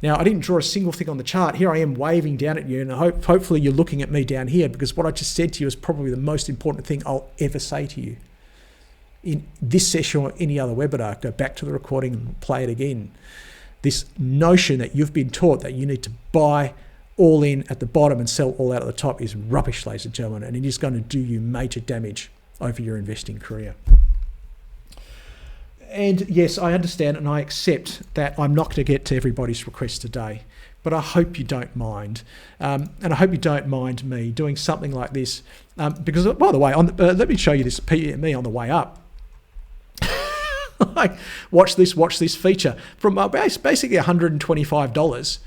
Now, I didn't draw a single thing on the chart. Here I am waving down at you, and hopefully you're looking at me down here because what I just said to you is probably the most important thing I'll ever say to you. In this session or any other webinar, go back to the recording and play it again. This notion that you've been taught that you need to buy all in at the bottom and sell all out at the top is rubbish, ladies and gentlemen, and it is going to do you major damage over your investing career. And yes, I understand and I accept that I'm not going to get to everybody's request today, but I hope you don't mind. And I hope you don't mind me doing something like this. Because, by the way, let me show you this PME on the way up. Like, watch this feature. From basically $125,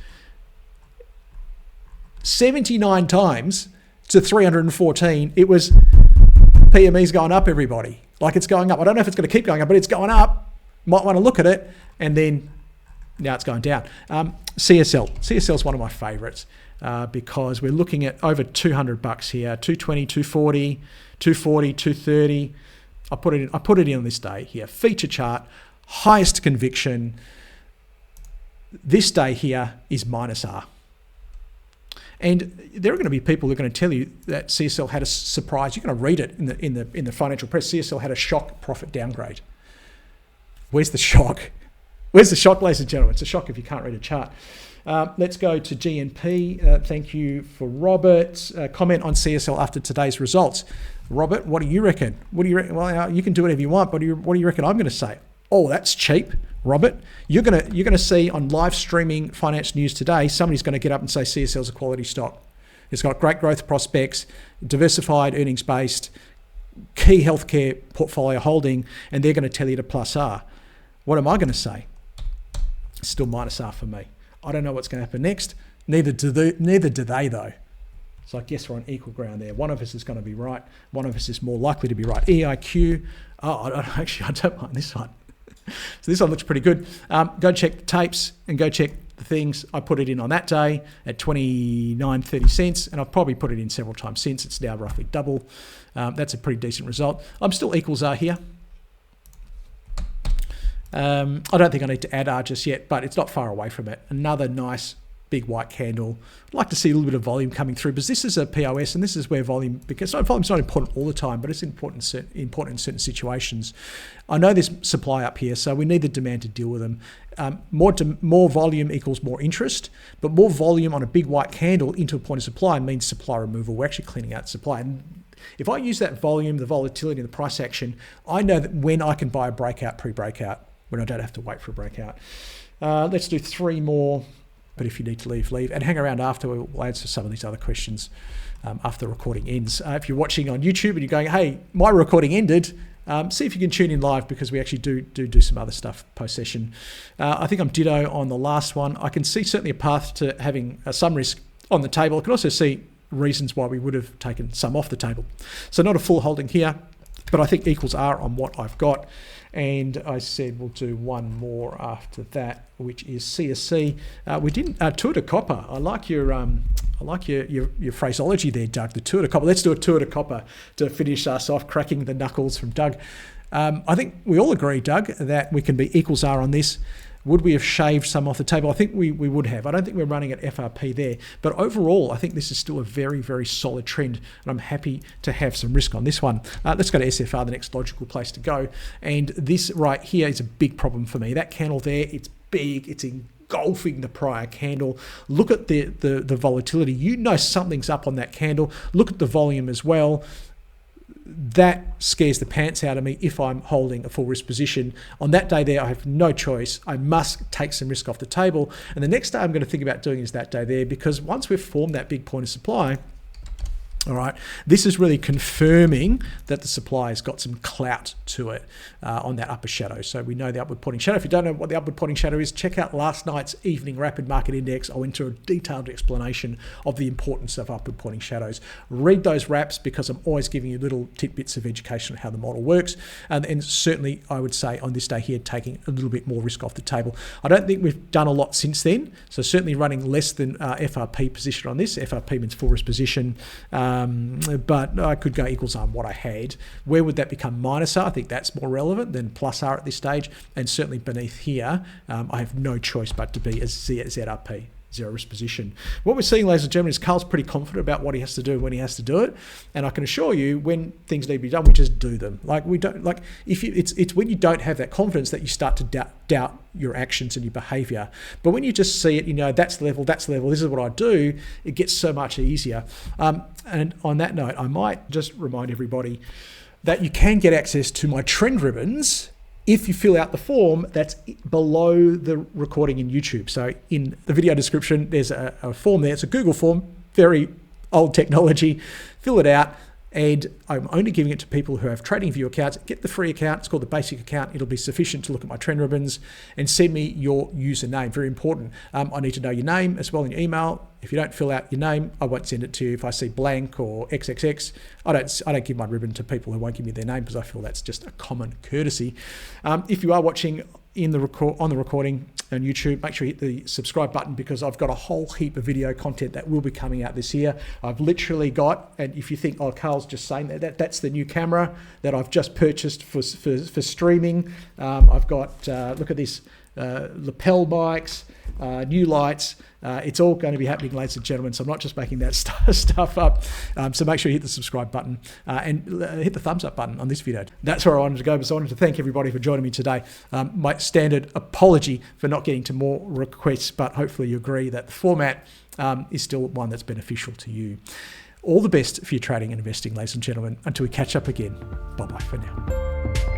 79 times to 314, it was PME's going up, everybody. Like, it's going up. I don't know if it's going to keep going up, but it's going up. Might want to look at it. And then now it's going down. CSL. CSL is one of my favorites because we're looking at over $200 here. 220, 240, 240, 230. I put it in on this day here. Feature chart, highest conviction. This day here is minus R. And there are going to be people who are going to tell you that CSL had a surprise. You're going to read it in the financial press. CSL had a shock profit downgrade. Where's the shock? Where's the shock, ladies and gentlemen? It's a shock if you can't read a chart. Let's go to GNP. Thank you for Robert. Comment on CSL after today's results. Robert, what do you reckon? What do you reckon? Well, you can do whatever you want, but what do you reckon I'm going to say? Oh, that's cheap, Robert. You're going to see on live streaming finance news today, somebody's going to get up and say CSL's a quality stock. It's got great growth prospects, diversified, earnings-based, key healthcare portfolio holding, and they're going to tell you to plus R. What am I going to say? Still minus R for me. I don't know what's going to happen next. Neither do they though. So I guess we're on equal ground there. One of us is going to be right. One of us is more likely to be right. EIQ. Oh, I don't mind this one. So this one looks pretty good. Go check the tapes and go check the things. I put it in on that day at 29.30 cents, and I've probably put it in several times since. It's now roughly double. That's a pretty decent result. I'm still equals R here. I don't think I need to add R just yet, but it's not far away from it. Another nice big white candle. I'd like to see a little bit of volume coming through, because this is a POS, and this is where volume, because volume's not important all the time, but it's important in certain situations. I know there's supply up here, so we need the demand to deal with them. More volume equals more interest, but more volume on a big white candle into a point of supply means supply removal. We're actually cleaning out supply. And if I use that volume, the volatility, and the price action, I know that when I can buy a breakout, pre-breakout, when I don't have to wait for a breakout. Let's do three more. But if you need to leave, leave. And hang around after. We'll answer some of these other questions after the recording ends. If you're watching on YouTube and you're going, hey, my recording ended, see if you can tune in live, because we actually do some other stuff post-session. I think I'm ditto on the last one. I can see certainly a path to having some risk on the table. I can also see reasons why we would have taken some off the table. So not a full holding here, but I think equals are on what I've got. And I said we'll do one more after that, which is CSC. We didn't tour de copper. I like your phraseology there, Doug. The tour de copper. Let's do a tour de copper to finish us off. Cracking the knuckles from Doug. I think we all agree, Doug, that we can be equals are on this. Would we have shaved some off the table? I think we would have. I don't think we're running at FRP there. But overall, I think this is still a very, very solid trend. And I'm happy to have some risk on this one. Let's go to SFR, the next logical place to go. And this right here is a big problem for me. That candle there, it's big. It's engulfing the prior candle. Look at the volatility. You know something's up on that candle. Look at the volume as well. That scares the pants out of me if I'm holding a full risk position. On that day there, I have no choice. I must take some risk off the table. And the next day I'm going to think about doing is that day there, because once we've formed that big point of supply, all right, this is really confirming that the supply has got some clout to it on that upper shadow. So we know the upward pointing shadow. If you don't know what the upward pointing shadow is, check out last night's evening rapid market index. I went into a detailed explanation of the importance of upward pointing shadows. Read those wraps, because I'm always giving you little tidbits of education on how the model works. And certainly I would say on this day here, taking a little bit more risk off the table. I don't think we've done a lot since then. So certainly running less than FRP position on this. FRP means full risk position. But I could go equals on what I had. Where would that become minus R? I think that's more relevant than plus R at this stage. And certainly beneath here, I have no choice but to be a ZRP, zero risk position. What we're seeing, ladies and gentlemen, is Carl's pretty confident about what he has to do when he has to do it. And I can assure you, when things need to be done, we just do them. Like we don't, like if you, it's when you don't have that confidence that you start to doubt your actions and your behavior. But when you just see it, you know, that's the level, this is what I do, it gets so much easier. And on that note, I might just remind everybody that you can get access to my trend ribbons if you fill out the form that's below the recording in YouTube. So in the video description, there's a form there. It's a Google form, very old technology. Fill it out. And I'm only giving it to people who have TradingView accounts. Get the free account. It's called the basic account. It'll be sufficient to look at my trend ribbons, and send me your username. Very important. I need to know your name as well in your email. If you don't fill out your name, I won't send it to you. If I see blank or XXX, I don't give my ribbon to people who won't give me their name, because I feel that's just a common courtesy. If you are watching on the recording on YouTube, make sure you hit the subscribe button, because I've got a whole heap of video content that will be coming out this year. I've literally got, and if you think, oh, Carl's just saying that's the new camera that I've just purchased for streaming. I've got, look at this, lapel mics, new lights. It's all going to be happening, ladies and gentlemen. So I'm not just making that stuff up. So make sure you hit the subscribe button and hit the thumbs up button on this video. That's where I wanted to go, because I wanted to thank everybody for joining me today. My standard apology for not getting to more requests, but hopefully you agree that the format is still one that's beneficial to you. All the best for your trading and investing, ladies and gentlemen. Until we catch up again, bye-bye for now.